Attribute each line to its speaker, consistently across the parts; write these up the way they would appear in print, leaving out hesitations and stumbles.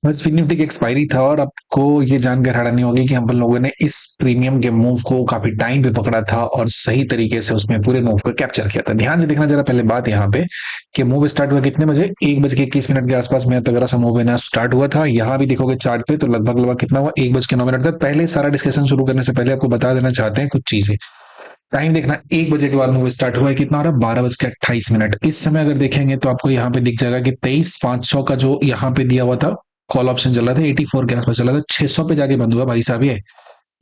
Speaker 1: बस fifty Nifty की expiry था और आपको ये जानकर हैरानी होगी कि हम लोगों ने इस प्रीमियम के मूव को काफी टाइम पे पकड़ा था और सही तरीके से उसमें पूरे मूव को कैप्चर किया था। ध्यान से देखना जरा पहले बात यहाँ पे कि मूव स्टार्ट हुआ कितने बजे, 1 बज के 21 मिनट के आसपास में तगड़ा सा मूव लेना स्टार्ट हुआ था। यहाँ भी देखोगे चार्ट पे तो लगभग लगभग कितना हुआ, 1 बज के 9 मिनट तक। पहले सारा डिस्कशन शुरू करने से पहले आपको बता देना चाहते हैं कुछ चीजें। टाइम देखना, 1 बजे के बाद मूवी स्टार्ट हुआ है, कितना हो रहा है, 12 बज के 28 मिनट। इस समय अगर देखेंगे तो आपको यहाँ पे दिख जाएगा कि 23,500 का जो यहाँ पे दिया हुआ था कॉल ऑप्शन चल रहा था, 84 के आसपास चला था, 600 पे जाके बंद हुआ भाई साहब ये।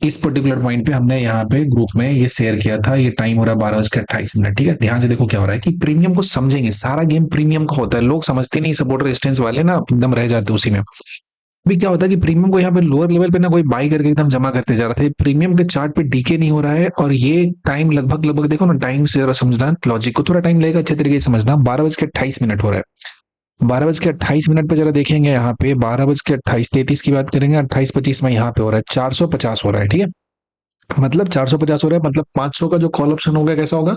Speaker 1: इस पर्टिकुलर पॉइंट पे हमने यहाँ पे ग्रुप में ये शेयर किया था। ये टाइम हो रहा है 12 बज के 28 मिनट। ठीक है, ध्यान से देखो क्या हो रहा है कि प्रीमियम को समझेंगे, सारा गेम प्रीमियम का होता है। लोग समझते नहीं, सपोर्टर रेजिस्टेंस वाले ना एकदम रह जाते उसी में। अभी क्या होता है कि प्रीमियम को यहाँ पे लोअर लेवल पे ना कोई बाई करके एकदम जमा करते जा रहा था। प्रीमियम के चार्ट पे डीके नहीं हो रहा है और ये टाइम लगभग लगभग देखो ना, टाइम से जरा समझना, लॉजिक को थोड़ा टाइम लगेगा अच्छे तरीके से समझना। 12 बज के 28 मिनट हो रहा है। 12 बज के 28 मिनट पे जरा देखेंगे यहाँ पे, 12 बज के 28 33 की बात करेंगे, 28 25 में यहाँ पे हो रहा है 450 हो रहा है। ठीक है, मतलब 450 हो रहा है, मतलब 500 का जो कॉल ऑप्शन होगा कैसा होगा,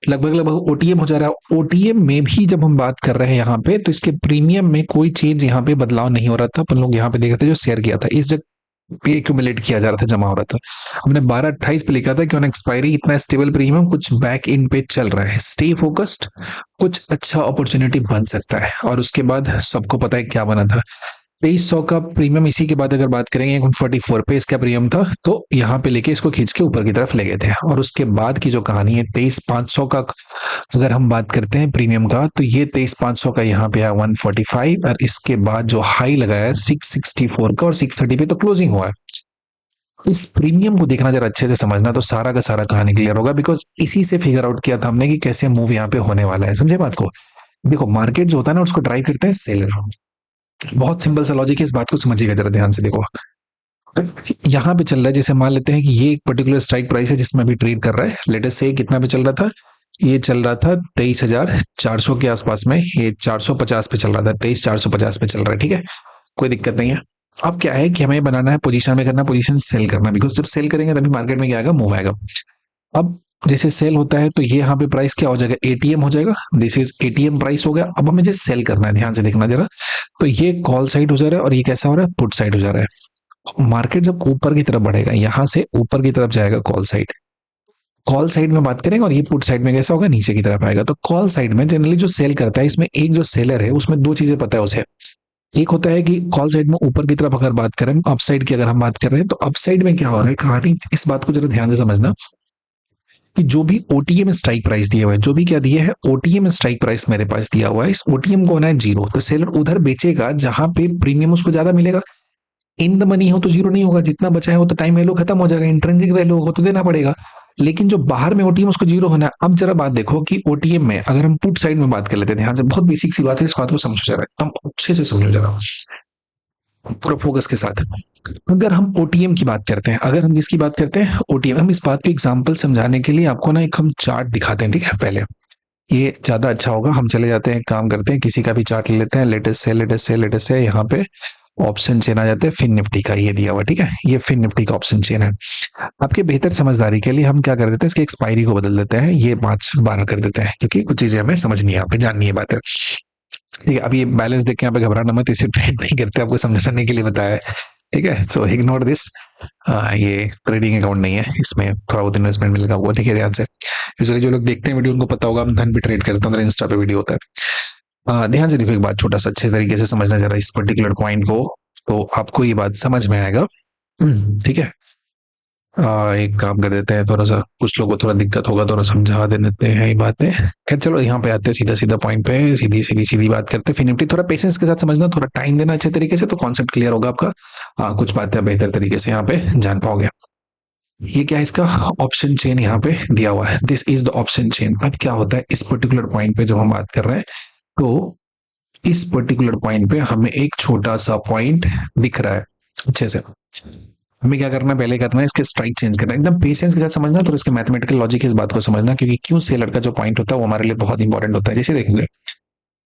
Speaker 1: लगभग लगभग ओटीएम हो जा रहा है। ओटीएम में भी जब हम बात कर रहे हैं यहाँ पे, तो इसके प्रीमियम में कोई चेंज यहाँ पे बदलाव नहीं हो रहा था। अपन लोग यहाँ पे देख रहे थे जो शेयर किया था इस जगह पे एक्यूमुलेट किया जा रहा था, जमा हो रहा था। हमने 12/28 पे लिखा था कि ऑन एक्सपायरी इतना स्टेबल प्रीमियम कुछ बैक इन पे चल रहा है, स्टे फोकस्ड, कुछ अच्छा अपॉर्चुनिटी बन सकता है। और उसके बाद सबको पता है क्या बना था, 2300 का प्रीमियम। इसी के बाद अगर बात करेंगे 144 पे इसका प्रीमियम था, तो यहाँ पे लेके इसको खींच के ऊपर की तरफ ले गए थे। और उसके बाद की जो कहानी है 23,500 का, अगर हम बात करते हैं प्रीमियम का, तो ये 23,500 का यहाँ पे है 145, और इसके बाद जो हाई लगाया है 664 का, और 630 पे तो क्लोजिंग हुआ है। इस प्रीमियम को देखना जरा अच्छे से समझना तो सारा का सारा कहानी क्लियर होगा, बिकॉज इसी से फिगर आउट किया था हमने कि कैसे मूव यहाँ पे होने वाला है। समझे बात को? देखो, मार्केट जो होता है ना उसको ड्राइव करते हैं सेलर। बहुत सिंपल सा लॉजिक है, इस बात को समझिएगा जरा ध्यान से। देखो, यहाँ पे चल रहा है, जैसे मान लेते हैं कि ये एक पर्टिकुलर स्ट्राइक प्राइस है जिसमें अभी ट्रेड कर रहा है। लेटेस्ट से कितना पे चल रहा था, ये चल रहा था 23,400 के आसपास में, ये 450 पे चल रहा था, 23,450 पे चल रहा है। ठीक है, कोई दिक्कत नहीं है। अब क्या है कि हमें बनाना है पोजीशन में करना, पोजीशन सेल करना, बिकॉज जब सेल करेंगे तभी मार्केट में क्या आएगा, मूव आएगा। अब जैसे सेल होता है तो ये यहाँ पे प्राइस क्या हो जाएगा, एटीएम हो जाएगा। दिस इज एटीएम प्राइस हो गया। अब हमें जैसे सेल करना है, ध्यान से देखना जरा, तो ये कॉल साइड हो जा रहा है और ये कैसा हो रहा है, पुट साइड हो जा रहा है। मार्केट जब ऊपर की तरफ बढ़ेगा, यहां से ऊपर की तरफ जाएगा कॉल साइड, कॉल साइड में बात करेंगे, और ये पुट साइड में कैसा होगा, नीचे की तरफ आएगा। तो कॉल साइड में जनरली जो सेल करता है, इसमें एक जो सेलर है उसमें दो चीजें पता है उसे। एक होता है कि कॉल साइड में ऊपर की तरफ अगर बात करें, अप साइड की अगर हम बात कर रहे हैं, तो अप साइड में क्या हो रहा है कहानी, इस बात को जरा ध्यान से समझना कि जो भी ओटीएम स्ट्राइक प्राइस दिया हुआ है, जो भी क्या दिया है, ओटीएम स्ट्राइक प्राइस मेरे पास दिया हुआ है, इस ओटीएम को होना है जीरो। तो सेलर उधर बेचेगा जहां पे प्रीमियम उसको ज्यादा मिलेगा। इन द मनी हो तो जीरो नहीं होगा, जितना बचा है वो तो टाइम वैल्यू खत्म हो जाएगा, इंट्रिंसिक वैल्यू हो तो देना पड़ेगा। लेकिन जो बाहर में ओटीएम उसको जीरो होना है। अब जरा बात देखो कि ओटीएम में अगर हम पुट साइड में बात कर लेते हैं, ध्यान से, बहुत बेसिक सी बात है, इस बात को समझो जरा, एकदम अच्छे से समझो जरा, पूरा फोकस के साथ। अगर हम ओटीएम की बात करते हैं, अगर हम किसकी बात करते हैं, ओटीएम, हम इस बात को एग्जांपल समझाने के लिए आपको ना एक हम चार्ट दिखाते हैं। ठीक है, पहले ये ज्यादा अच्छा होगा, हम चले जाते हैं, काम करते हैं, किसी का भी चार्ट ले लेते हैं, लेटेस्ट से लेटेस्ट से लेटेस्ट से, यहाँ पे ऑप्शन चेन आ जाते हैं, फिन निफ्टी का ये दिया हुआ। ठीक है, ये फिन निफ्टी का ऑप्शन चेन है। आपके बेहतर समझदारी के लिए हम क्या कर देते हैं, इसकी एक्सपायरी को बदल देते हैं, ये 5/12 कर देते हैं, क्योंकि कुछ चीजें हमें समझनी है, यहाँ पे जाननी है बात है। ठीक है, अब ये बैलेंस देख के यहाँ पे घबराना मत, इसे ट्रेड नहीं करते, आपको समझाने के लिए बताया है। ठीक है, सो इग्नोर दिस। ये ट्रेडिंग अकाउंट नहीं है, इसमें थोड़ा बहुत इन्वेस्टमेंट मिलेगा हुआ। ठीक है, ध्यान से। यूजुअली जो लोग देखते हैं वीडियो उनको पता होगा, हम धन पे ट्रेड करते हैं, मेरा इंस्टा पे वीडियो होता है। ध्यान से देखो, एक बात छोटा सा अच्छे तरीके से समझना जरा इस पर्टिकुलर पॉइंट को, तो आपको ये बात समझ में आएगा। ठीक है, एक काम कर देते हैं, थोड़ा सा कुछ लोगों को थोड़ा दिक्कत होगा, थोड़ा समझा दे देते हैं ये बातें। खैर चलो, यहाँ पे आते हैं सीधा सीधा पॉइंट पे, सीधी सीधी सीधी बात करते हैं। फिर निफ्टी थोड़ा पेशेंस के साथ समझना, थोड़ा टाइम देना अच्छे तरीके से, तो कॉन्सेप्ट क्लियर होगा आपका। कुछ बातें बेहतर तरीके से यहाँ पे जान पाओगे। ये क्या है, इसका ऑप्शन चेन यहाँ पे दिया हुआ है, this is the option chain. अब क्या होता है इस पर्टिकुलर पॉइंट पे जब हम बात कर रहे हैं, तो इस पर्टिकुलर पॉइंट पे हमें एक छोटा सा पॉइंट दिख रहा है अच्छे से। हमें क्या करना है, पहले करना है इसके स्ट्राइक चेंज करना है, एकदम पेशेंस के साथ समझना, तो इसके मैथमेटिकल लॉजिक है, इस बात को समझना, क्योंकि क्यों सेलर का जो पॉइंट होता है वो हमारे लिए बहुत इंपॉर्टेंट होता है। जैसे देखोगे,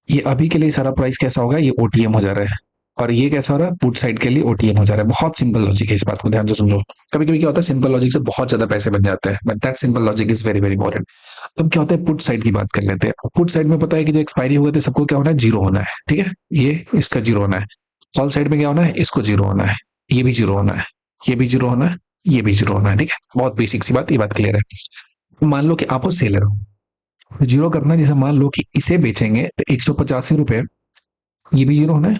Speaker 1: ये अभी के लिए सारा प्राइस कैसा होगा, ये ओटीएम हो जा रहा है, और ये कैसा हो रहा है, पुट साइड के लिए ओटीएम हो जा रहा है। बहुत सिंपल लॉजिक है, इस बात को ध्यान से समझो। कभी कभी क्या होता है, सिंपल लॉजिक से बहुत ज्यादा पैसे बन जाते हैं, but that simple logic is very very important. अब क्या होता है, पुट साइड की बात कर लेते हैं। पुट साइड में पता है कि जो एक्सपायरी हो गए थे सबको क्या होना है, जीरो होना है। ठीक है, ये इसका जीरो होना है। कॉल साइड में क्या होना है, इसको जीरो होना है, ये भी जीरो होना है, ये भी जीरो होना है, ये भी जीरो होना है। ठीक है, बहुत बेसिक सी बात, ये बात क्लियर है। मान लो कि आप वो सेलर हो, तो जीरो करना है, जैसे मान लो कि इसे बेचेंगे तो 185 रुपए, ये भी जीरो होना है,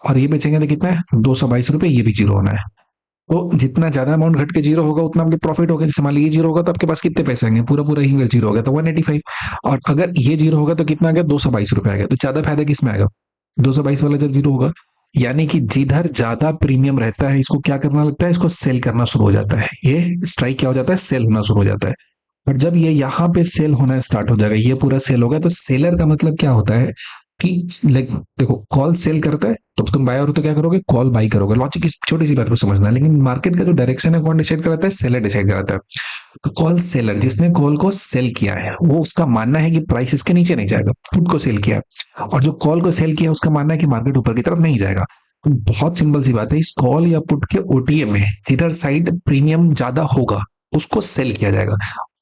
Speaker 1: और ये बेचेंगे तो कितना है, 222 रुपए, ये भी जीरो होना है। तो जितना ज्यादा अमाउंट घट के जीरो होगा उतना आपके प्रॉफिट होगा। जैसे मान लीजिए जीरो होगा तो आपके पास कितने पैसे आएंगे, पूरा पूरा ही जीरो हो गया तो 185। और अगर ये जीरो होगा तो कितना आ गया, 222 रुपए आ गया। तो ज्यादा फायदा किसमें आएगा, 222 वाला जब जीरो होगा। यानी कि जिधर ज्यादा प्रीमियम रहता है इसको क्या करना लगता है, इसको सेल करना शुरू हो जाता है, ये स्ट्राइक क्या हो जाता है, सेल होना शुरू हो जाता है। और जब ये यहाँ पे सेल होना स्टार्ट हो जाएगा, ये पूरा सेल होगा, तो सेलर का मतलब क्या होता है कि लाइक देखो, कॉल सेल करता है तो तुम बायर हो तो क्या करोगे, कॉल बाई करोगे। लॉजिक इस छोटी सी बात को समझना है, लेकिन मार्केट का जो डायरेक्शन है कौन डिसाइड कराता है, सेलर डिसाइड कराता है। तो कॉल सेलर जिसने कॉल को सेल किया है, वो उसका मानना है कि प्राइस इसके नीचे नहीं जाएगा, पुट को सेल किया। और जो कॉल को सेल किया उसका मानना है कि मार्केट ऊपर की तरफ नहीं जाएगा। तो बहुत सिंपल सी बात है, इस कॉल या पुट के ओटीएम में जिधर साइड प्रीमियम ज्यादा होगा उसको सेल किया जाएगा,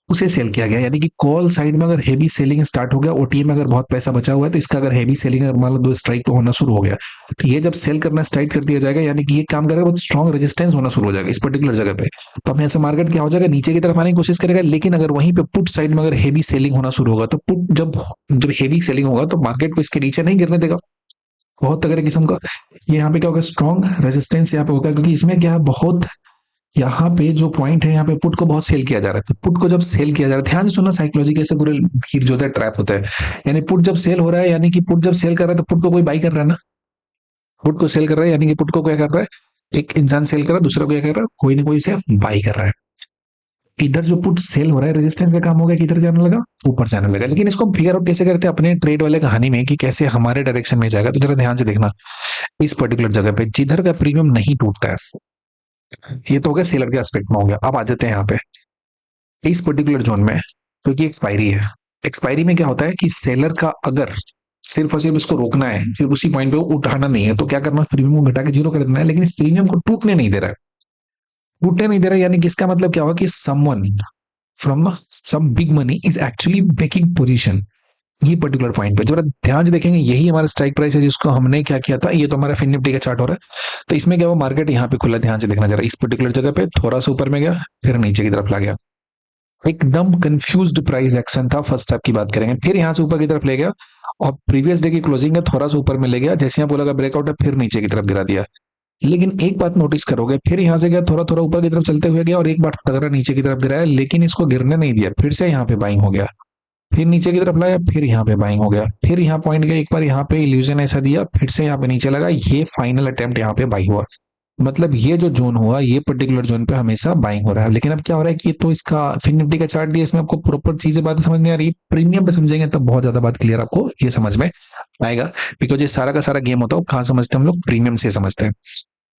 Speaker 1: उसे सेल किया गया। यानी कि कॉल साइड में अगर हेवी सेलिंग स्टार्ट हो गया, ओटीएम में अगर बहुत पैसा बचा हुआ है तो इसका अगर हेवी सेलिंग मान लो दो स्ट्राइक तो होना शुरू हो गया, तो ये जब सेल करना स्टार्ट कर दिया जाएगा, यानी कि ये काम करेगा, बहुत स्ट्रॉन्ग रेजिस्टेंस होना शुरू हो जाएगा इस पर्टिकुलर जगह पे। तो हम ऐसा मार्केट क्या हो जाएगा, नीचे की तरफ आने की कोशिश करेगा। लेकिन अगर वहीं पे पुट साइड में अगर हेवी सेलिंग होना शुरू होगा, तो पुट जब जब हेवी सेलिंग होगा तो मार्केट को इसके नीचे नहीं गिरने देगा, बहुत तगड़े किस्म का। ये यहाँ पे क्या होगा, स्ट्रॉन्ग रेजिस्टेंस यहाँ पे होगा, क्योंकि इसमें क्या है, बहुत यहाँ पे जो पॉइंट है, यहाँ पे पुट को बहुत सेल किया जा रहा है। तो पुट को जब सेल किया जा रहा है, ध्यान से सुनना, साइकोलॉजी कैसे पूरे भीड़ जो होता है ट्रैप होता है। यानी पुट जब सेल हो रहा है, यानी कि पुट जब सेल कर रहा है तो पुट को कोई बाई कर रहा है ना, पुट को सेल कर रहा है, यानी कि पुट को क्या कर रहा है, एक इंसान सेल कर रहा है, दूसरा को क्या कर रहा है, कोई ना कोई इसे बाई कर रहा है। इधर जो पुट सेल हो रहा है, रेजिस्टेंस का काम हो गया, किधर जाने लगा, ऊपर जाने लगा। लेकिन इसको हम फिगर आउट कैसे करते हैं अपने ट्रेड वाले कहानी में, कि कैसे हमारे डायरेक्शन में जाएगा। तो जरा ध्यान से देखना, इस पर्टिकुलर जगह पे जिधर का प्रीमियम नहीं टूटता है, ये तो हो गया सेलर के एस्पेक्ट में हो गया। अब आ जाते हैं यहाँ पे इस पर्टिकुलर जोन में, क्योंकि एक्सपायरी है। एक्सपायरी में क्या होता है कि सेलर का अगर सिर्फ और सिर्फ इसको रोकना है, सिर्फ उसी पॉइंट पे उठाना नहीं है, तो क्या करना है, प्रीमियम को घटा के जीरो कर देना है। लेकिन इस प्रीमियम को टूटने नहीं दे रहा है, टूटने नहीं दे रहा है, यानी कि इसका मतलब क्या होगा कि someone from some big money is actually making position. ये पर्टिकुलर पॉइंट पे जरा ध्यान से देखेंगे, यही हमारा स्ट्राइक प्राइस है जिसको हमने क्या किया था। ये तो हमारा फिन निफ्टी का चार्ट हो रहा है। तो इसमें क्या हुआ, मार्केट यहाँ पे खुला, ध्यान से देखना जरा, इस पर्टिकुलर जगह पे थोड़ा सा ऊपर में गया, फिर नीचे की तरफ ला गया, एकदम कंफ्यूज्ड प्राइस एक्शन था। फर्स्ट स्टेप की बात करेंगे, फिर यहां से ऊपर की तरफ ले गया, और प्रीवियस डे की क्लोजिंग है थोड़ा सा ऊपर में ले गया, जैसे यहाँ बोला ब्रेकआउट है, फिर नीचे की तरफ गिरा दिया। लेकिन एक बात नोटिस करोगे, फिर यहां से गया, थोड़ा थोड़ा ऊपर की तरफ चलते हुए गया, और एक बार तगड़ा नीचे की तरफ गिराया, लेकिन इसको गिरने नहीं दिया, फिर से यहाँ पे बाइंग हो गया, फिर नीचे की तरफ लाया, फिर यहाँ पे बाइंग हो गया, फिर यहाँ पॉइंट गया, एक बार यहाँ पे इल्यूजन ऐसा दिया, फिर से यहाँ पे नीचे लगा, ये फाइनल अटेम्प्ट यहाँ पे बाई हुआ। मतलब ये जो जोन हुआ, ये पर्टिकुलर जोन पे हमेशा बाइंग हो रहा है। लेकिन अब क्या हो रहा है कि तो इसका फिन निफ्टी का चार्ट दिया, इसमें आपको प्रॉपर चीजें बातें समझ नहीं आ रही। प्रीमियम पे समझेंगे तब बहुत ज्यादा बात क्लियर आपको ये समझ में आएगा, बिकॉज ये सारा का सारा गेम होता है कहाँ समझते हैं हम लोग, प्रीमियम से समझते हैं।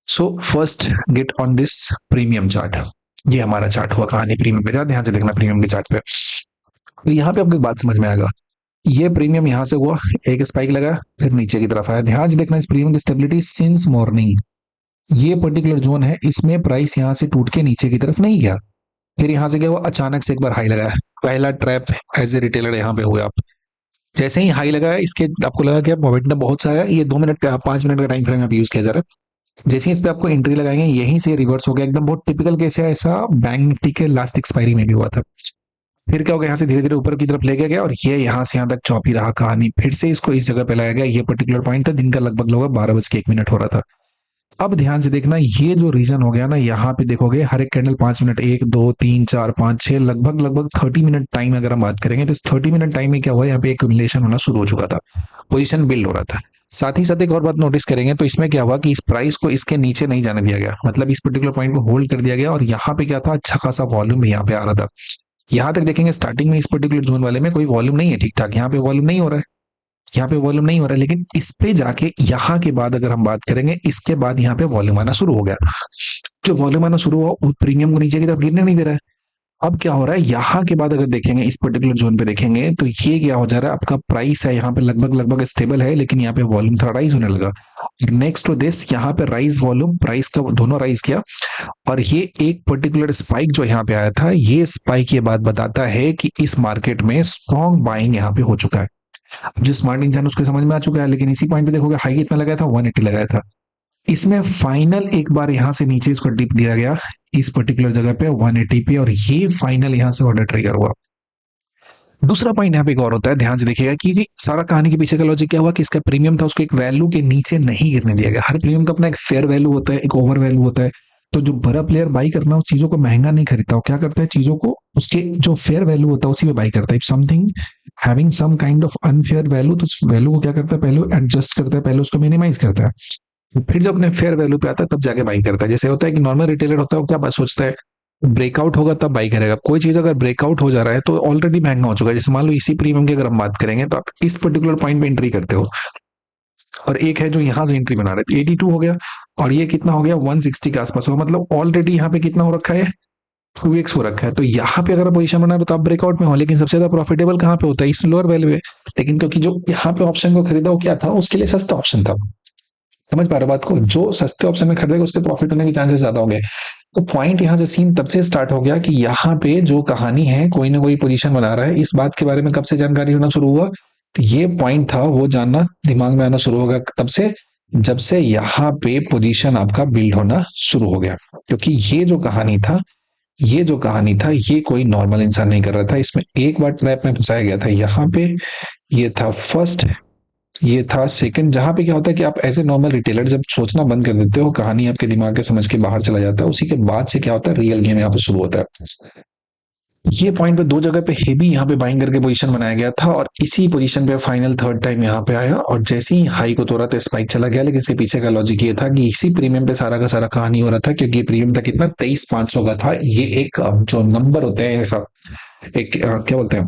Speaker 1: So first get on this premium chart. ये हमारा चार्ट हुआ कहानी प्रीमियम पे, ध्यान से देखना प्रीमियम के चार्ट पे। तो यहाँ पे आपको एक बात समझ में आएगा, ये प्रीमियम यहाँ से हुआ, एक स्पाइक लगा, फिर नीचे की तरफ आया। ध्यान से देखना, इस प्रीमियम की स्टेबिलिटी सिंस मॉर्निंग, ये पर्टिकुलर जोन है, इसमें प्राइस यहाँ से टूट के नीचे की तरफ नहीं गया। फिर यहाँ से क्या हुआ, अचानक से एक बार हाई लगाया, पहला ट्रैप एज ए रिटेलर यहाँ पे हुए आप। जैसे ही हाई लगाया, इसके आपको लगा कि मोमेंटम बहुत सा है, ये 2 मिनट का 5 मिनट का टाइम फ्रेम यहाँ पे यूज किया जा रहा है। जैसे ही इस पे आपको एंट्री लगाएंगे, यहीं से रिवर्स हो गया एकदम, बहुत टिपिकल केस है, ऐसा बैंक निफ्टी के लास्ट एक्सपायरी में भी हुआ था। फिर क्या हो गया, यहाँ से धीरे धीरे ऊपर की तरफ ले गया और ये यहाँ से यहाँ तक चौपी रहा कहानी। फिर से इसको इस जगह पे लाया गया, ये पर्टिकुलर पॉइंट था, दिन का लगभग 12:01 हो रहा था। अब ध्यान से देखना, ये जो रीजन हो गया ना, यहाँ पे देखोगे हर एक कैंडल 5 मिनट, 1 2 3 4 5 6, लगभग 30 मिनट टाइम अगर हम बात करेंगे, तो इस 30 मिनट टाइम में क्या हुआ, यहाँ पे एक्यूमुलेशन होना शुरू हो चुका था, पोजीशन बिल्ड हो रहा था। साथ ही साथ एक और बात नोटिस करेंगे, तो इसमें क्या हुआ कि इस प्राइस को इसके नीचे नहीं जाने दिया गया, मतलब इस पर्टिकुलर पॉइंट को होल्ड कर दिया गया। और यहाँ पे क्या था, अच्छा खासा वॉल्यूम यहाँ पे आ रहा था। यहाँ तक देखेंगे स्टार्टिंग में इस पर्टिकुलर जोन वाले में कोई वॉल्यूम नहीं है, ठीक ठाक यहाँ पे वॉल्यूम नहीं हो रहा है, यहाँ पे वॉल्यूम नहीं हो रहा है। लेकिन इस पे जाके यहाँ के बाद अगर हम बात करेंगे, इसके बाद यहाँ पे वॉल्यूम आना शुरू हो गया। जो वॉल्यूम आना शुरू हुआ, वो प्रीमियम को नीचे की तरफ गिरने नहीं दे रहा है। अब क्या हो रहा है, यहाँ के बाद अगर देखेंगे, इस पर्टिकुलर जोन पे देखेंगे, तो ये क्या हो जा रहा है, आपका प्राइस है यहाँ पे लगभग स्टेबल है, लेकिन यहाँ पे वॉल्यूम थोड़ा राइज होने लगा। नेक्स्ट टू दिस, यहाँ पे राइज वॉल्यूम प्राइस का दोनों राइज किया, और ये एक पर्टिकुलर स्पाइक जो यहाँ पे आया था, ये स्पाइक ये बात बताता है कि इस मार्केट में स्ट्रॉन्ग बाइंग यहाँ पे हो चुका है। जो स्मार्ट इंसान उसको समझ में आ चुका है। लेकिन इसी पॉइंट पे देखोगे, हाई कितना लगाया था, 180 लगाया था। इसमें फाइनल एक बार यहां से नीचे इसको डिप दिया गया इस पर्टिकुलर जगह पे 180 पे, और ये फाइनल यहां से ऑर्डर ट्रिगर हुआ। दूसरा पॉइंट यहाँ पे एक और होता है, ध्यान से देखिएगा कि सारा कहानी के पीछे का लॉजिक क्या हुआ कि इसका प्रीमियम था उसको एक वैल्यू के नीचे नहीं गिरने दिया गया। हर प्रीमियम का अपना एक फेयर वैल्यू होता है, एक ओवर वैल्यू होता है। तो जो बड़ा प्लेयर बाई करना, उस चीजों को महंगा नहीं खरीदता, वो क्या करता है, चीजों को उसके जो फेयर वैल्यू होता है उसी में बाई करता है। If something having some kind of unfair value, तो उस वैल्यू को क्या करता है, पहले एडजस्ट करता है, पहले उसको मिनिमाइज करता है, फिर जब अपने फेयर वैल्यू पे आता है तब जाके बाई करता है। जैसे होता है कि नॉर्मल रिटेलर होता है, वो क्या बात सोचता है, ब्रेकआउट होगा तब बाई करेगा। कोई चीज अगर ब्रेकआउट हो जा रहा है तो ऑलरेडी महंगा हो चुका है। जैसे मान लो इसी प्रीमियम की अगर हम बात करेंगे तो आप इस पर्टिकुलर पॉइंट पे एंट्री करते हो, और एक है जो यहां से एंट्री बना रहे थे 82 हो गया, और ये कितना हो गया 160 के आसपास होगा, मतलब ऑलरेडी यहाँ पे कितना हो रखा है 2x हो रखा है। तो यहाँ पे अगर पोजीशन बना है तो आप ब्रेकआउट में हो, लेकिन सबसे ज्यादा प्रॉफिटेबल कहाँ पे होता है, इस लोअर वैल्यू में। लेकिन क्योंकि जो यहाँ पे ऑप्शन को खरीदा वो क्या था, उसके लिए सस्ता ऑप्शन था। समझ पा रहे हो बात को, जो सस्ते ऑप्शन में खरीदेगा उसके प्रॉफिट होने के चांसेस ज्यादा होंगे। तो पॉइंट यहाँ से सीन तब से स्टार्ट हो गया कि यहाँ पे जो कहानी है, कोई ना कोई पोजीशन बना रहा है। इस बात के बारे में कब से जानकारी होना शुरू हुआ, तो ये पॉइंट था वो जानना दिमाग में आना शुरू होगा तब से, जब से यहाँ पे पोजीशन आपका बिल्ड होना शुरू हो गया। क्योंकि ये जो कहानी था ये कोई नॉर्मल इंसान नहीं कर रहा था। इसमें एक बार ट्रैप में फंसाया गया था यहाँ पे, ये था फर्स्ट, ये था सेकंड। जहां पे क्या होता है कि आप एज ए नॉर्मल रिटेलर जब सोचना बंद कर देते हो, कहानी आपके दिमाग के समझ के बाहर चला जाता है, उसी के बाद से क्या होता है, रियल गेम यहाँ पे शुरू होता है। ये पॉइंट पे दो जगह पे हेवी यहाँ पे बाइंग करके पोजीशन बनाया गया था, और इसी पोजीशन पे फाइनल थर्ड टाइम यहाँ पे आया, और जैसे ही हाई को तोड़ा तो स्पाइक चला गया। लेकिन इसके पीछे का लॉजिक ये था कि इसी प्रीमियम पे सारा का सारा कहानी हो रहा था, क्योंकि प्रीमियम था कितना 23,500 का था। ये एक जो नंबर होते हैं ऐसा, एक क्या बोलते हैं,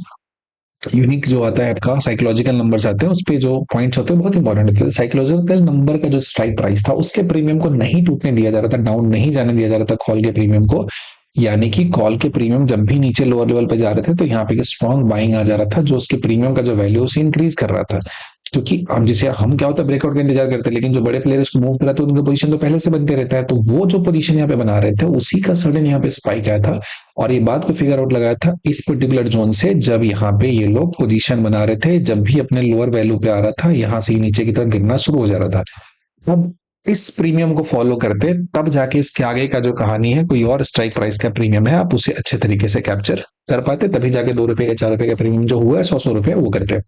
Speaker 1: यूनिक जो आता है आपका, साइकोलॉजिकल नंबर्स आते हैं, उस पे जो पॉइंट्स होते हैं बहुत इंपॉर्टेंट होते हैं। साइकोलॉजिकल नंबर का जो स्ट्राइक प्राइस था उसके प्रीमियम को नहीं टूटने दिया जा रहा था, डाउन नहीं जाने दिया जा रहा था कॉल के प्रीमियम को। यानी कि कॉल के प्रीमियम जब भी नीचे लोअर लेवल पे जा रहे थे तो यहाँ पे स्ट्रॉन्ग बाइंग आ जा रहा था, जो उसके प्रीमियम का जो वैल्यू उसे इंक्रीज कर रहा था। क्योंकि हम जैसे हम क्या होता है ब्रेकआउट का इंतजार करते हैं, लेकिन जो बड़े प्लेयर्स को मूव करा तो उनका पोजीशन तो पहले से बनते रहता है। तो वो जो पोजीशन यहाँ पे बना रहे थे उसी का सडन यहाँ पे स्पाइक आया था, और ये बात को फिगर आउट लगाया था इस पर्टिकुलर जोन से, जब यहाँ पे ये लोग पोजीशन बना रहे थे, जब भी अपने लोअर वैल्यू पे आ रहा था यहाँ से नीचे की तरफ गिरना शुरू हो जा रहा था। अब इस प्रीमियम को फॉलो करते तब जाके इसके आगे का जो कहानी है, कोई और स्ट्राइक प्राइस का प्रीमियम है, आप उसे अच्छे तरीके से कैप्चर कर पाते, तभी जाके 2 रुपए का 4 रुपए का प्रीमियम जो हुआ है 100-100 रुपए वो करते।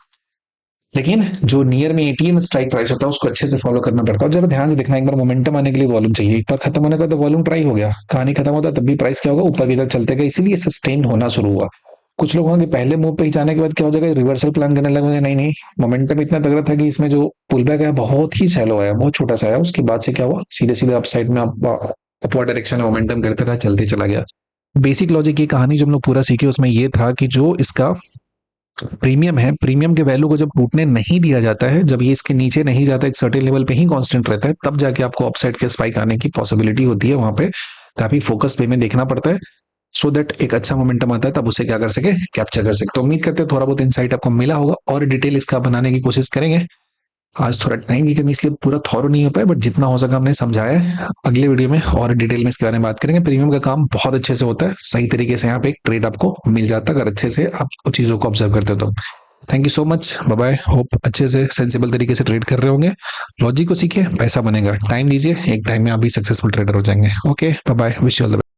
Speaker 1: लेकिन जो नियर में एटीएम स्ट्राइक प्राइस होता है उसको अच्छे से फॉलो करना पड़ता है। और जरा ध्यान से देखना, एक बार मोमेंटम आने के लिए वॉल्यूम चाहिए, एक बार खत्म होने का तो वॉल्यूम ट्राई हो गया, कहानी खत्म होता है तब भी प्राइस क्या होगा, ऊपर की तरफ चलते गए, इसीलिए सस्टेन होना शुरू हुआ। कुछ लोग होंगे पहले मूव पे ही जाने के बाद क्या हो जाएगा, रिवर्सल प्लान करने लगेंगे, नहीं नहीं, मोमेंटम इतना तगड़ा था कि इसमें जो पुल बैक है बहुत ही सैलो है, बहुत छोटा सा है, उसके बाद से क्या हुआ, सीधे सीधे अप साइड में आप अपवर्ड डायरेक्शन में मोमेंटम करते रहा, चलते चला गया। बेसिक लॉजिक की कहानी जो हम लोग पूरा सीखे उसमें ये था कि जो इसका प्रीमियम है, प्रीमियम के वैल्यू को जब टूटने नहीं दिया जाता है, जब ये इसके नीचे नहीं जाता, एक सर्टेन लेवल पे ही कांस्टेंट रहता है, तब जाके आपको अपसाइड के स्पाइक आने की पॉसिबिलिटी होती है। वहां पे काफी फोकस वे में देखना पड़ता है, सो दैट एक अच्छा मोमेंटम आता है, तब उसे क्या कर सके, कैप्चर कर सके। तो उम्मीद करते हैं थोड़ा बहुत इंसाइट आपको मिला होगा, और डिटेल इसका बनाने की कोशिश करेंगे। आज थोड़ा टाइम की कमी इसलिए पूरा थॉरो नहीं हो पाया, बट जितना हो सका हमने समझाया है। अगले वीडियो में और डिटेल में इसके बारे में बात करेंगे। प्रीमियम का काम बहुत अच्छे से होता है, सही तरीके से यहाँ पे एक ट्रेड आपको मिल जाता है, अगर अच्छे से आप चीजों को ऑब्जर्व करते हो तो। Thank you so much, bye bye. Hope अच्छे से सेंसिबल तरीके से ट्रेड कर रहे होंगे। लॉजिक को सीखिए, पैसा बनेगा, टाइम दीजिए, एक टाइम में आप भी सक्सेसफुल ट्रेडर हो जाएंगे। Okay bye bye, wish you all the